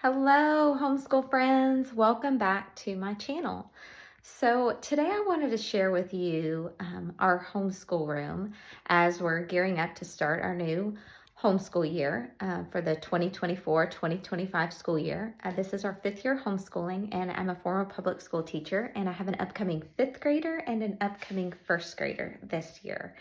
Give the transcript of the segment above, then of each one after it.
Hello, homeschool friends. Welcome back to my channel. So today I wanted to share with you our homeschool room as we're gearing up to start our new homeschool year for the 2024-2025 school year. This is our 5th year homeschooling, and I'm a former public school teacher, and I have an upcoming 5th grader and an upcoming 1st grader this year.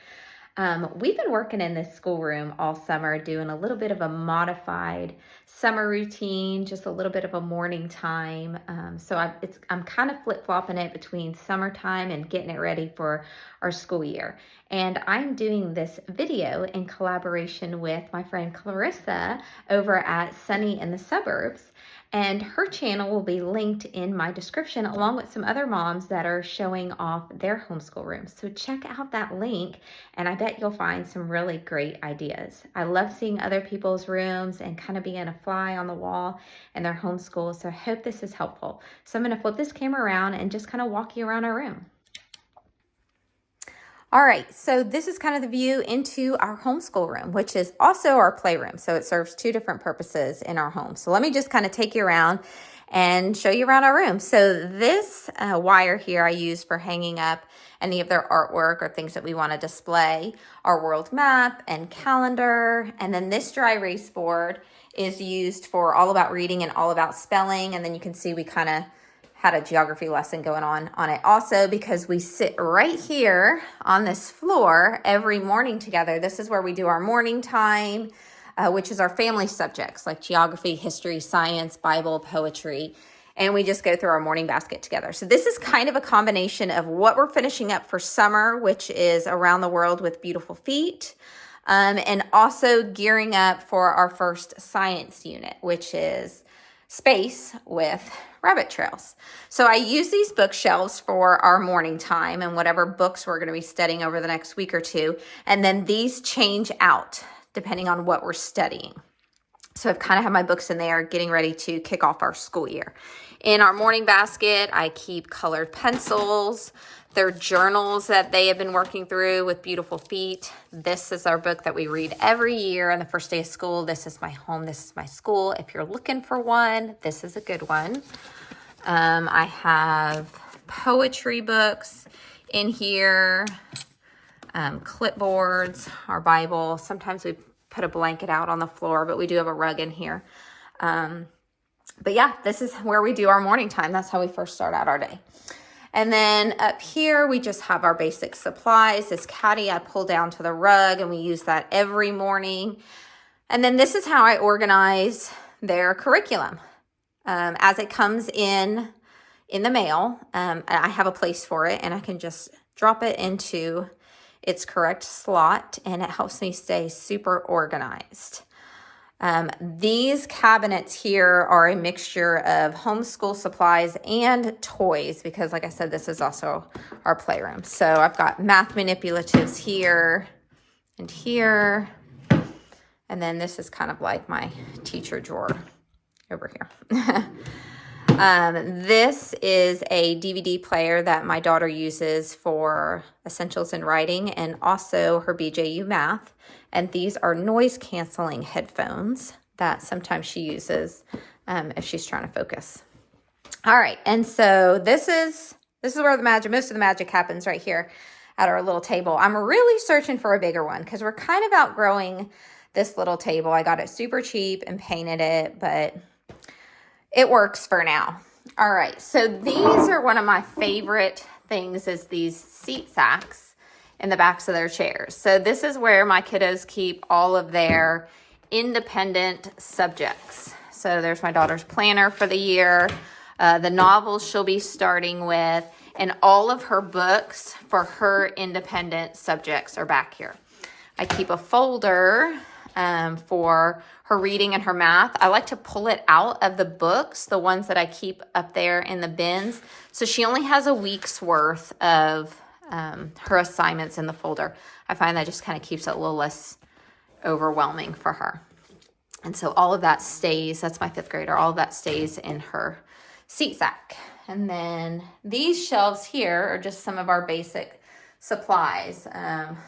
We've been working in this schoolroom all summer, doing a little bit of a modified summer routine, just a little bit of a morning time. I'm kind of flip-flopping it between summertime and getting it ready for our school year. And I'm doing this video in collaboration with my friend Clarissa over at Sunny in the Suburbs. And her channel will be linked in my description, along with some other moms that are showing off their homeschool rooms. So check out that link, and I bet you'll find some really great ideas. I love seeing other people's rooms and kind of being a fly on the wall in their homeschool. So I hope this is helpful. So I'm going to flip this camera around and just kind of walk you around our room. All right, so this is kind of the view into our homeschool room, which is also our playroom. So it serves two different purposes in our home. So let me just kind of take you around and show you around our room. So this wire here I use for hanging up any of their artwork or things that we want to display, our world map and calendar. And then this dry erase board is used for all about reading and all about spelling. And then you can see we kind of had a geography lesson going on it also, because we sit right here on this floor every morning together. This is where we do our morning time, which is our family subjects like geography, history, science, Bible, poetry, and we just go through our morning basket together. So this is kind of a combination of what we're finishing up for summer, which is Around the World with Beautiful Feet, and also gearing up for our first science unit, which is Space with Rabbit Trails. So I use these bookshelves for our morning time and whatever books we're going to be studying over the next week or two. And then these change out depending on what we're studying. So I've kind of had my books in there getting ready to kick off our school year. In our morning basket, I keep colored pencils. They're journals that they have been working through with Beautiful Feet. This is our book that we read every year on the first day of school. This is my home. This is my school. If you're looking for one, this is a good one. I have poetry books in here, clipboards, our Bible. Sometimes we put a blanket out on the floor, but we do have a rug in here. But yeah, this is where we do our morning time. That's how we first start out our day. And then up here, we just have our basic supplies. This caddy I pull down to the rug, and we use that every morning. And then this is how I organize their curriculum. As it comes in the mail, I have a place for it, and I can just drop it into its correct slot, and it helps me stay super organized. These cabinets here are a mixture of homeschool supplies and toys, because like I said, this is also our playroom. So I've got math manipulatives here and here. And then this is kind of like my teacher drawer over here. This is a DVD player that my daughter uses for Essentials in Writing and also her BJU Math. And these are noise canceling headphones that sometimes she uses if she's trying to focus. All right, and so this is where most of the magic happens, right here at our little table. I'm really searching for a bigger one because we're kind of outgrowing this little table. I got it super cheap and painted it, but it works for now. All right, so these are one of my favorite things, is these seat sacks in the backs of their chairs. So this is where my kiddos keep all of their independent subjects. So there's my daughter's planner for the year, the novels she'll be starting with, and all of her books for her independent subjects are back here. I keep a folder for her reading and her math. I like to pull it out of the books, the ones that I keep up there in the bins. So she only has a week's worth of her assignments in the folder. I find that just kind of keeps it a little less overwhelming for her. And so all of that stays, that's my 5th grader, all of that stays in her seat sack. And then these shelves here are just some of our basic supplies.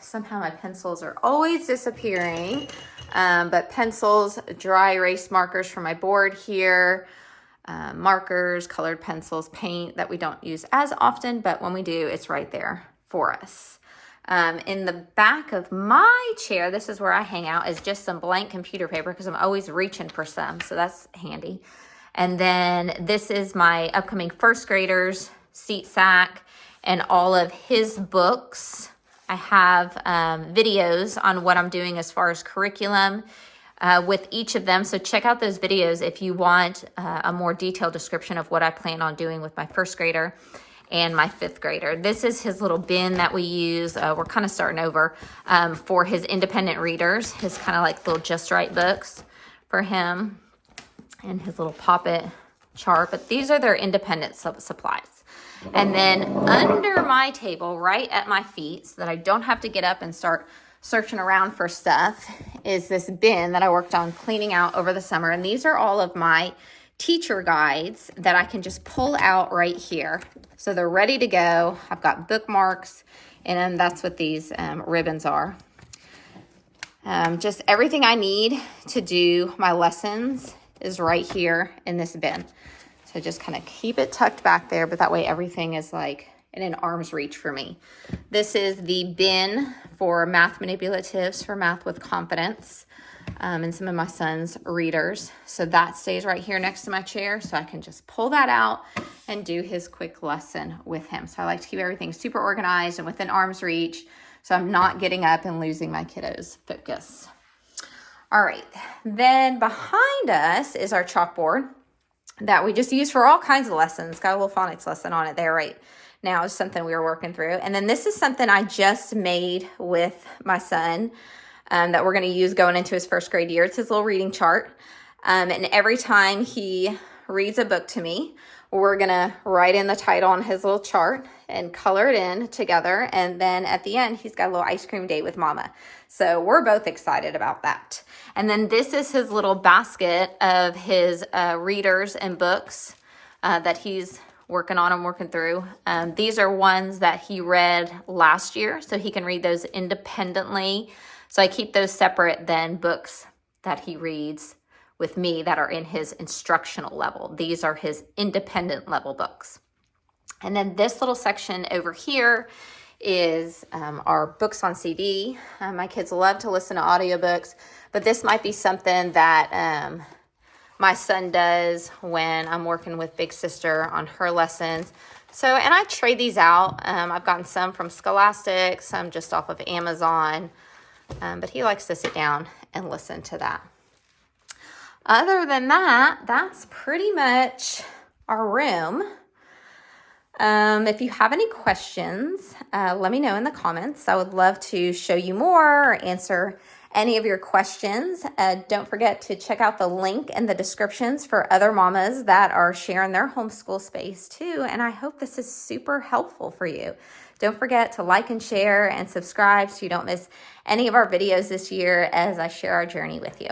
Somehow my pencils are always disappearing. But pencils, dry erase markers for my board here, markers, colored pencils, paint that we don't use as often, but when we do, it's right there for us. In the back of my chair, this is where I hang out, is just some blank computer paper because I'm always reaching for some, so that's handy. And then this is my upcoming first graders seat sack and all of his books. I have videos on what I'm doing as far as curriculum with each of them. So check out those videos if you want a more detailed description of what I plan on doing with my first grader and my fifth grader. This is his little bin that we use. We're kind of starting over for his independent readers, his kind of like little Just Right books for him, and his little Pop-It chart. But these are their independent supplies. And then under my table, right at my feet, so that I don't have to get up and start searching around for stuff, is this bin that I worked on cleaning out over the summer. And these are all of my teacher guides that I can just pull out right here. So they're ready to go. I've got bookmarks, and that's what these ribbons are. Just everything I need to do my lessons is right here in this bin. So just kind of keep it tucked back there, but that way everything is like in an arm's reach for me. This is the bin for math manipulatives for Math with Confidence, and some of my son's readers. So that stays right here next to my chair, so I can just pull that out and do his quick lesson with him. So I like to keep everything super organized and within arm's reach, so I'm not getting up and losing my kiddos' focus. All right, then behind us is our chalkboard that we just use for all kinds of lessons. Got a little phonics lesson on it there right now. It's something we were working through. And then this is something I just made with my son that we're going to use going into his first grade year. It's his little reading chart. And every time he reads a book to me, we're going to write in the title on his little chart and color it in together. And then at the end, he's got a little ice cream date with mama. So we're both excited about that. And then this is his little basket of his readers and books that he's working on and working through. These are ones that he read last year, so he can read those independently. So I keep those separate than books that he reads with me that are in his instructional level. These are his independent level books. And then this little section over here is our books on CD. My kids love to listen to audiobooks, but this might be something that my son does when I'm working with Big Sister on her lessons. So, and I trade these out. I've gotten some from Scholastic, some just off of Amazon, but he likes to sit down and listen to that. Other than that, that's pretty much our room. If you have any questions, let me know in the comments. I would love to show you more or answer any of your questions. Don't forget to check out the link in the descriptions for other mamas that are sharing their homeschool space too. And I hope this is super helpful for you. Don't forget to like and share and subscribe so you don't miss any of our videos this year as I share our journey with you.